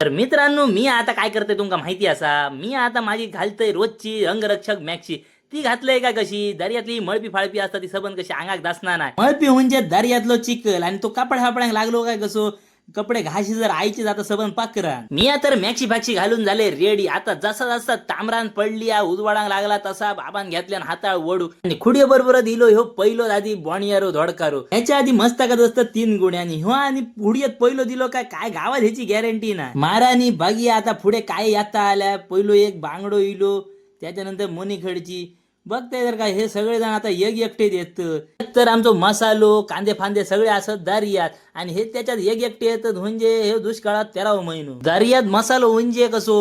तर मित्रांनो, मी आता काय करते तुमका माहिती असा, मी आता माझी घालतोय रोजची अंगरक्षक मॅक्सी. ती घातलंय का कशी दर्यातली मळपी फाळपी असतात ती सबंध कशी अंगाक दासणार नाही. मळपी म्हणजे दर्यातलो चिखल आणि तो कपड हापडाक लागलो काय कसो कपडे घाशी जर आईचे जाता सबंध पाकरा. मी आता मॅक्सी फॅक्सी घालून झाले रेडी. आता जसा जसा तामरान पडली उजवाडांग लागला तसा बाबान घेतल्यान हाताळ वडू आणि खुडे बरोबर दिलो ह्यो पहिलो आधी बॉनियारो धोडकारो. ह्याच्या आधी मस्त का असतं 3 गुण्यानी ह्यो आणि पुढ्यात पहिलो दिलो काय काय गावात ह्याची गॅरंटी नाही. मारानी बघी आता पुढे काय येता आल्या. पहिलो एक बांगडो इलो, त्याच्यानंतर मोनीखडची बघताय जर काय हे सगळे जण आता एक एकटे देत. तर आमचो मसालो कांदे फांदे सगळे असत दर्यात आणि हे त्याच्यात एक एकटे येतात म्हणजे हे दुष्काळात 13 महिनो दर्यात मसालो म्हणजे कसो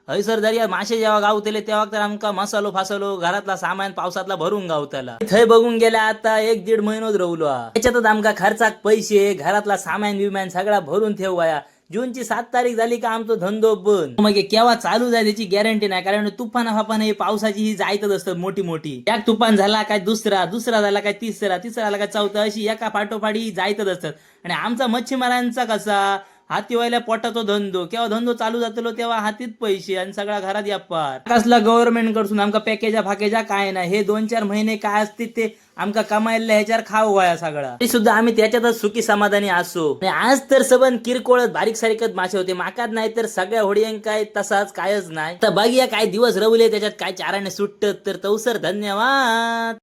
हयसर दर्यात मासे जेव्हा गावतले तेव्हा तर आमका मसालो फासलो घरातला सामान पावसातला भरून गावतला. थंय बघून गेल्या आता 1-1.5 महिनोच रवलो. त्याच्यातच आमका खर्चाक पैसे घरातला सामान विमान सगळा भरून ठेवाया. जूनची 7 तारीख झाली का आमचा धंदो बंद. मग केव्हा चालू जाय त्याची गॅरंटी नाही, कारण तुफान फाफान हे पावसाची ही जायतच असतात मोठी मोठी. एक तुफान झाला काय दुसरा, दुसरा झाला काय तिसरा, तिसरा झाला काय चौथा, अशी एका पाठोपाठी जायतच असतात. आणि आमचा मच्छीमारांचा कसा हाती व्हायला पोटातो धंदो, केव्हा धंदो चालू जातलो तेव्हा हातीत पैसे आणि सगळा घरात व्यापार. कसला गव्हर्नमेंट कडून आमका पॅकेजा फाकेजा काय नाही. हे 2-4 महिने काय असतील ते आमका कमायला ह्याच्यावर खाऊ व्हाया सगळा. तरी सुद्धा आम्ही त्याच्यातच सुखी समाधानी असो. आज तर सबंध किरकोळ बारीक सारीकच मासे होते माकात, नाही तर सगळ्या होडियांक काय तसाच कायच नाही. तर बघूया काय दिवस रवले त्याच्यात काय चाराने सुटत. तर तवसर धन्यवाद.